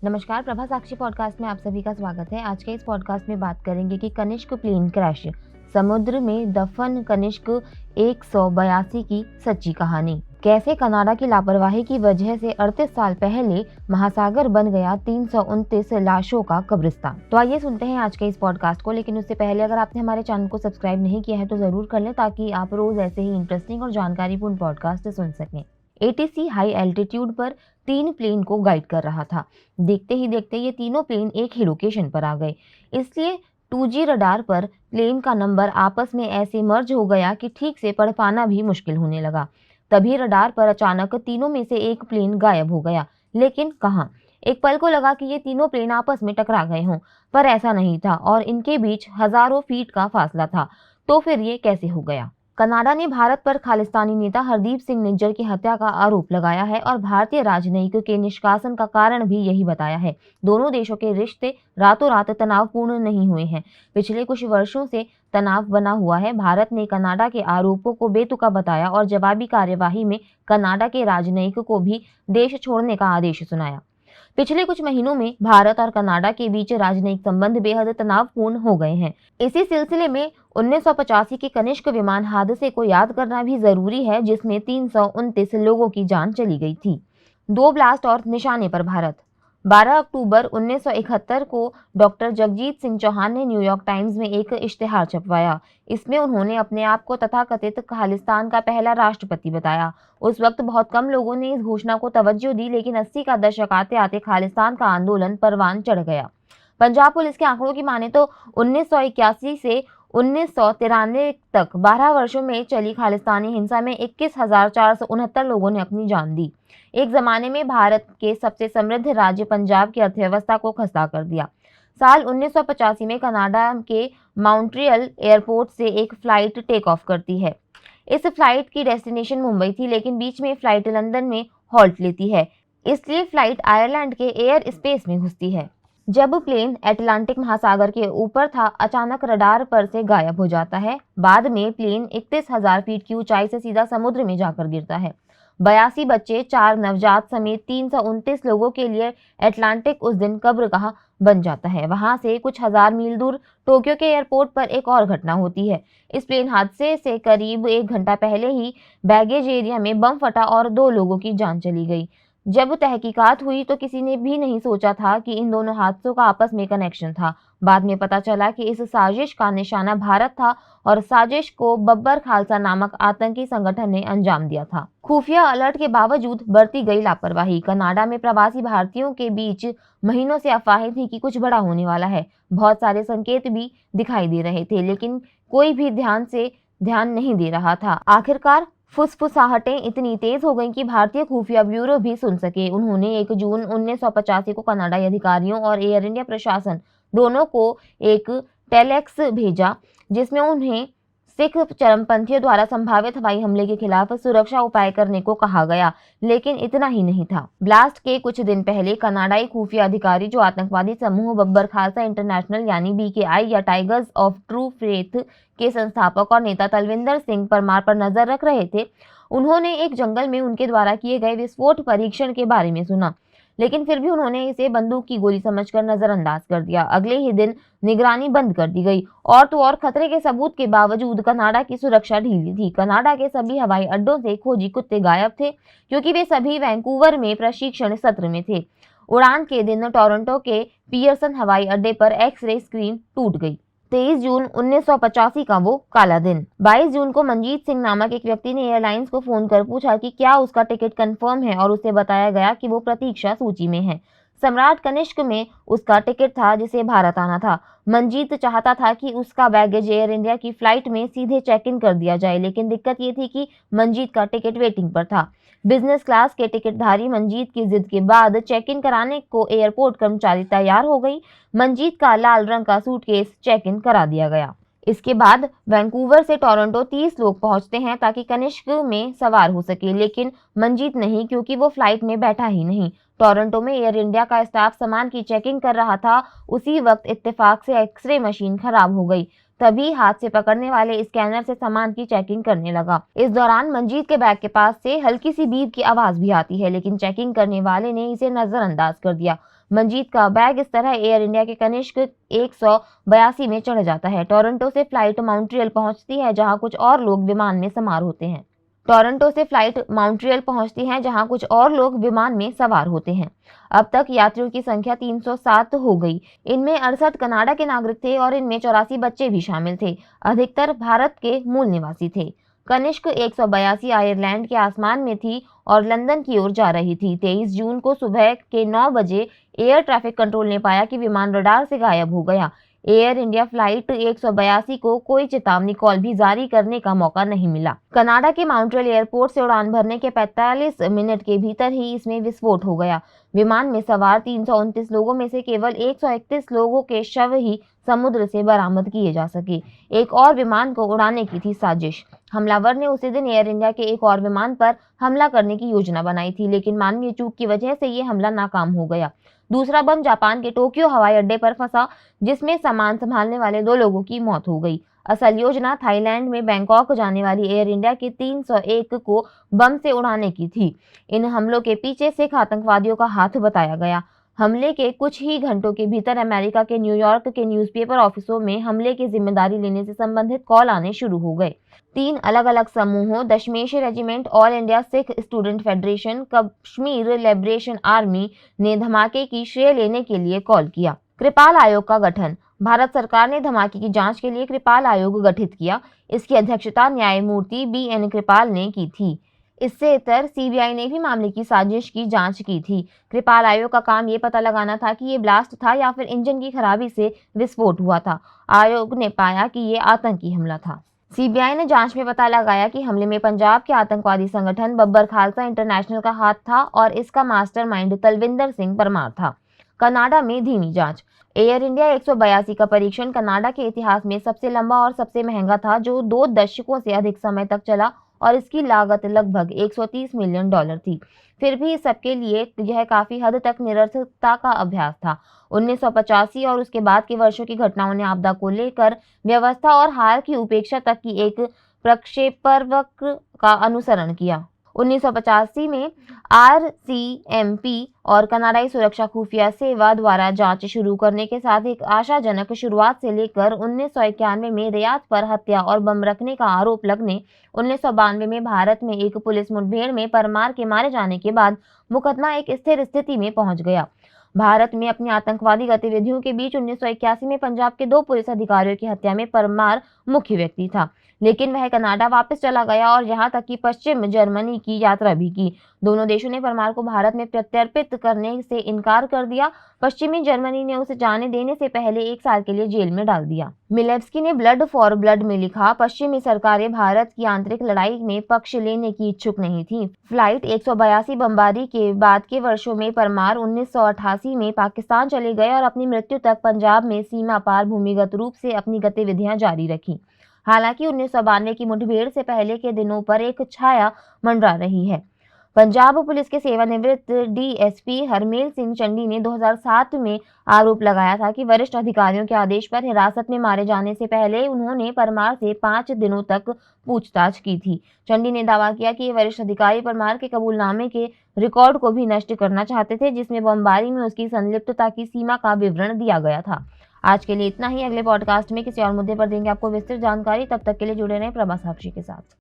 नमस्कार, प्रभा साक्षी पॉडकास्ट में आप सभी का स्वागत है। आज के इस पॉडकास्ट में बात करेंगे कि कनिष्क प्लेन क्रैश, समुद्र में दफन कनिष्क 182 की सच्ची कहानी। कैसे कनाडा की लापरवाही की वजह से 38 साल पहले महासागर बन गया 329 लाशों का कब्रिस्तान। तो आइए सुनते हैं आज के इस पॉडकास्ट को। लेकिन उससे पहले अगर आपने हमारे चैनल को सब्सक्राइब नहीं किया है तो जरूर कर लें, ताकि आप रोज ऐसे ही इंटरेस्टिंग और जानकारीपूर्ण पॉडकास्ट सुन सकें। एटीसी हाई एल्टीट्यूड पर 3 प्लेन को गाइड कर रहा था। देखते ही देखते ये तीनों प्लेन एक ही लोकेशन पर आ गए। इसलिए 2G रडार पर प्लेन का नंबर आपस में ऐसे मर्ज हो गया कि ठीक से पढ़ पाना भी मुश्किल होने लगा। तभी रडार पर अचानक तीनों में से एक प्लेन गायब हो गया। लेकिन कहाँ? एक पल को लगा कि ये तीनों प्लेन आपस में टकरा गए हों, पर ऐसा नहीं था और इनके बीच हजारों फीट का फासला था। तो फिर ये कैसे हो गया? कनाडा ने भारत पर खालिस्तानी नेता हरदीप सिंह निज्जर की हत्या का आरोप लगाया है और भारतीय राजनयिक के निष्कासन का कारण भी यही बताया है। दोनों देशों के रिश्ते रातों रात तनावपूर्ण नहीं हुए हैं। पिछले कुछ वर्षों से तनाव बना हुआ है। भारत ने कनाडा के आरोपों को बेतुका बताया और जवाबी कार्यवाही में कनाडा के राजनयिक को भी देश छोड़ने का आदेश सुनाया। पिछले कुछ महीनों में भारत और कनाडा के बीच राजनयिक संबंध बेहद तनावपूर्ण हो गए हैं। इसी सिलसिले में 1985 के कनिष्क विमान हादसे को याद करना भी जरूरी है, जिसमें 329 लोगों की जान चली गई थी। 2 ब्लास्ट और निशाने पर भारत। 12 अक्टूबर 1971 को डॉक्टर जगजीत सिंह चौहान ने न्यूयॉर्क टाइम्स में एक इश्तेहार छपवाया। इसमें उन्होंने अपने आप को तथाकथित खालिस्तान का पहला राष्ट्रपति बताया। उस वक्त बहुत कम लोगों ने इस घोषणा को तवज्जो दी, लेकिन 80 का दशक आते आते खालिस्तान का आंदोलन परवान चढ़ गया। पंजाब पुलिस के आंकड़ों की माने तो 1981 से 1993 तक 12 वर्षों में चली खालिस्तानी हिंसा में 21,469 लोगों ने अपनी जान दी। एक जमाने में भारत के सबसे समृद्ध राज्य पंजाब की अर्थव्यवस्था को खस्ता कर दिया। साल 1985 में कनाडा के मॉन्ट्रियल एयरपोर्ट से एक फ्लाइट टेक ऑफ करती है। इस फ्लाइट की डेस्टिनेशन मुंबई थी, लेकिन बीच में फ्लाइट लंदन में हॉल्ट लेती है। इसलिए फ्लाइट आयरलैंड के एयर स्पेस में घुसती है। जब प्लेन अटलांटिक महासागर के ऊपर था, अचानक रडार पर से गायब हो जाता है। बाद में प्लेन 31,000 फीट की ऊंचाई से सीधा समुद्र में जाकर गिरता है। 82 बच्चे, 4 नवजात समेत 329 लोगों के लिए अटलांटिक उस दिन कब्रगाह बन जाता है। वहां से कुछ हजार मील दूर टोक्यो के एयरपोर्ट पर एक और घटना होती है। इस प्लेन हादसे से करीब 1 घंटा पहले ही बैगेज एरिया में बम फटा और 2 लोगों की जान चली गई। जब तहकीकात हुई तो किसी ने भी नहीं सोचा था कि इन दोनों हादसों का आपस में कनेक्शन था। बाद में पता चला कि इस साजिश का निशाना भारत था और साजिश को बब्बर खालसा नामक आतंकी संगठन ने अंजाम दिया था। खुफिया अलर्ट के बावजूद बढ़ती गई लापरवाही। कनाडा में प्रवासी भारतीयों के बीच महीनों से अफवाहें थी कि कुछ बड़ा होने वाला है। बहुत सारे संकेत भी दिखाई दे रहे थे, लेकिन कोई भी ध्यान नहीं दे रहा था। आखिरकार फुसफुसाहटें इतनी तेज हो गईं कि भारतीय खुफिया ब्यूरो भी सुन सके। उन्होंने 1 जून 1985 को कनाडाई अधिकारियों और एयर इंडिया प्रशासन दोनों को एक टेलेक्स भेजा, जिसमें उन्हें सिख चरमपंथियों द्वारा संभावित हवाई हमले के खिलाफ सुरक्षा उपाय करने को कहा गया। लेकिन इतना ही नहीं था। ब्लास्ट के कुछ दिन पहले कनाडाई खुफिया अधिकारी, जो आतंकवादी समूह बब्बर खालसा इंटरनेशनल यानी BKI या टाइगर्स ऑफ ट्रू फेथ के संस्थापक और नेता तलविंदर सिंह परमार पर नजर रख रहे थे, उन्होंने एक जंगल में उनके द्वारा किए गए विस्फोट परीक्षण के बारे में सुना, लेकिन फिर भी उन्होंने इसे बंदूक की गोली समझकर नजरअंदाज कर दिया। अगले ही दिन निगरानी बंद कर दी गई। और तो और खतरे के सबूत के बावजूद कनाडा की सुरक्षा ढीली थी। कनाडा के सभी हवाई अड्डों से खोजी कुत्ते गायब थे, क्योंकि वे सभी वैंकूवर में प्रशिक्षण सत्र में थे। उड़ान के दिन टोरंटो के पियर्सन हवाई अड्डे पर एक्स-रे स्क्रीन टूट गई। 23 जून 1985 का वो काला दिन। 22 जून को मनजीत सिंह नामक एक व्यक्ति ने एयरलाइंस को फोन कर पूछा कि क्या उसका टिकट कंफर्म है, और उसे बताया गया कि वो प्रतीक्षा सूची में है। सम्राट कनिष्क में उसका टिकट था, जिसे भारत आना था। मनजीत चाहता था कि उसका बैगेज एयर इंडिया की फ्लाइट में सीधे चेक इन कर दिया जाए, लेकिन दिक्कत ये थी कि मनजीत का टिकट वेटिंग पर था। बिजनेस क्लास के टिकटधारी मनजीत की जिद के बाद चेक इन कराने को एयरपोर्ट कर्मचारी तैयार हो गई। मनजीत का लाल रंग का सूटकेस चेक इन करा दिया गया। इसके बाद वैंकूवर से टोरंटो 30 लोग पहुंचते हैं ताकि कनिष्क में सवार हो सके, लेकिन मनजीत नहीं, क्योंकि वो फ्लाइट में बैठा ही नहीं। टोरंटो में एयर इंडिया का स्टाफ सामान की चेकिंग कर रहा था। उसी वक्त इत्तेफाक से एक्सरे मशीन खराब हो गई। तभी हाथ से पकड़ने वाले स्कैनर से सामान की चेकिंग करने लगा। इस दौरान मंजीत के बैग के पास से हल्की सी बीप की आवाज भी आती है, लेकिन चेकिंग करने वाले ने इसे नजरअंदाज कर दिया। मंजीत का बैग इस तरह एयर इंडिया के कनिष्क 182 में चढ़ जाता है। टोरंटो से फ्लाइट मॉन्ट्रियल पहुंचती है, जहां कुछ और लोग विमान में सवार होते हैं। अब तक यात्रियों की संख्या 307 हो गई। इनमें 68 कनाडा के नागरिक थे और इनमें 84 बच्चे भी शामिल थे। अधिकतर भारत के मूल निवासी थे। कनिष्क 182 आयरलैंड के आसमान में थी और लंदन की ओर जा रही थी। 23 जून को सुबह के 9 बजे एयर ट्रैफिक कंट्रोल ने पाया कि विमान रडार से गायब हो गया। एयर इंडिया फ्लाइट 182 को कोई चेतावनी कॉल भी जारी करने का मौका नहीं मिला। कनाडा के मॉन्ट्रियल एयरपोर्ट से उड़ान भरने के 45 मिनट के भीतर ही इसमें विस्फोट हो गया। विमान में सवार 329 लोगों में से केवल 131 लोगों के शव ही समुद्र से बरामद किए जा सके। एक और विमान को उड़ाने की थी साजिश। हमलावर ने उसी दिन एयर इंडिया के एक और विमान पर हमला करने की योजना बनाई थी, लेकिन मानवीय चूक की वजह से ये हमला नाकाम हो गया। दूसरा बम जापान के टोक्यो हवाई अड्डे पर फंसा, जिसमें सामान संभालने वाले 2 लोगों की मौत हो गई। असल योजना थाईलैंड में बैंकॉक जाने वाली एयर इंडिया की 301 को बम से उड़ाने की थी। इन हमलों के पीछे सिख आतंकवादियों का हाथ बताया गया। हमले के कुछ ही घंटों के भीतर अमेरिका के न्यूयॉर्क के न्यूज़पेपर ऑफिसों में हमले की जिम्मेदारी लेने से संबंधित कॉल आने शुरू हो गए। 3 अलग-अलग समूहों, Dashmesh regiment, all India Sikh student federation, Kashmir liberation army ने धमाके की श्रेय लेने के लिए कॉल किया। कृपाल आयोग का गठन। भारत सरकार ने धमाके की जांच के लिए कृपाल आयोग गठित किया। इसकी अध्यक्षता न्यायमूर्ति BN कृपाल ने की थी। इससे इतर CBI ने भी मामले की साजिश की जांच की थी। कृपाल आयोग का काम ये पता लगाना था कि ये ब्लास्ट था या फिर इंजन की खराबी से विस्फोट हुआ था। आयोग ने पाया कि ये आतंकी हमला था। CBI ने जांच में पता लगाया कि हमले में पंजाब के आतंकवादी संगठन बब्बर खालसा इंटरनेशनल का हाथ था और इसका मास्टरमाइंड तलविंदर सिंह परमार था। कनाडा में धीमी जांच। एयर इंडिया 182 का परीक्षण कनाडा के इतिहास में सबसे लंबा और सबसे महंगा था, जो 2 दशकों से अधिक समय तक चला और इसकी लागत लगभग $130 मिलियन थी। फिर भी सबके लिए यह काफी हद तक निरर्थकता का अभ्यास था। 1985 और उसके बाद के वर्षों की घटनाओं ने आपदा को लेकर व्यवस्था और हार की उपेक्षा तक की एक प्रक्षेपवक्र का अनुसरण किया। 1985 में RCMP और कनाडाई सुरक्षा खुफिया सेवा द्वारा जांच शुरू करने के साथ एक आशाजनक शुरुआत से लेकर 1991 में रियाद पर हत्या और बम रखने का आरोप लगने, 1992 में भारत में एक पुलिस मुठभेड़ में परमार के मारे जाने के बाद मुकदमा एक स्थिर स्थिति में पहुंच गया। भारत में अपनी आतंकवादी गतिविधियों के बीच 1981 में पंजाब के 2 पुलिस अधिकारियों की हत्या में परमार मुख्य व्यक्ति था, लेकिन वह कनाडा वापस चला गया और यहाँ तक कि पश्चिम जर्मनी की यात्रा भी की। दोनों देशों ने परमार को भारत में प्रत्यर्पित करने से इनकार कर दिया। पश्चिमी जर्मनी ने उसे जाने देने से पहले 1 साल के लिए जेल में डाल दिया। मिलेव्स्की ने ब्लड फॉर ब्लड में लिखा, पश्चिमी सरकारें भारत की आंतरिक लड़ाई में पक्ष लेने की इच्छुक नहीं थी। फ्लाइट 182 बमबारी के बाद के वर्षों में परमार 1988 में पाकिस्तान चले गए और अपनी मृत्यु तक पंजाब में सीमा पार भूमिगत रूप से अपनी गतिविधियां जारी रखी। हालांकि 1992 की मुठभेड़ से पहले के दिनों पर एक छाया मंडरा रही है। पंजाब पुलिस के सेवानिवृत्त DSP हरमेल सिंह चंडी ने 2007 में आरोप लगाया था कि वरिष्ठ अधिकारियों के आदेश पर हिरासत में मारे जाने से पहले उन्होंने परमार से 5 दिनों तक पूछताछ की थी। चंडी ने दावा किया कि ये वरिष्ठ अधिकारी परमार के कबूलनामे के रिकॉर्ड को भी नष्ट करना चाहते थे, जिसमें बमबारी में उसकी संलिप्तता की सीमा का विवरण दिया गया था। आज के लिए इतना ही। अगले पॉडकास्ट में किसी और मुद्दे पर देंगे आपको विस्तृत जानकारी। तब तक के लिए जुड़े रहें प्रभा साक्षी के साथ।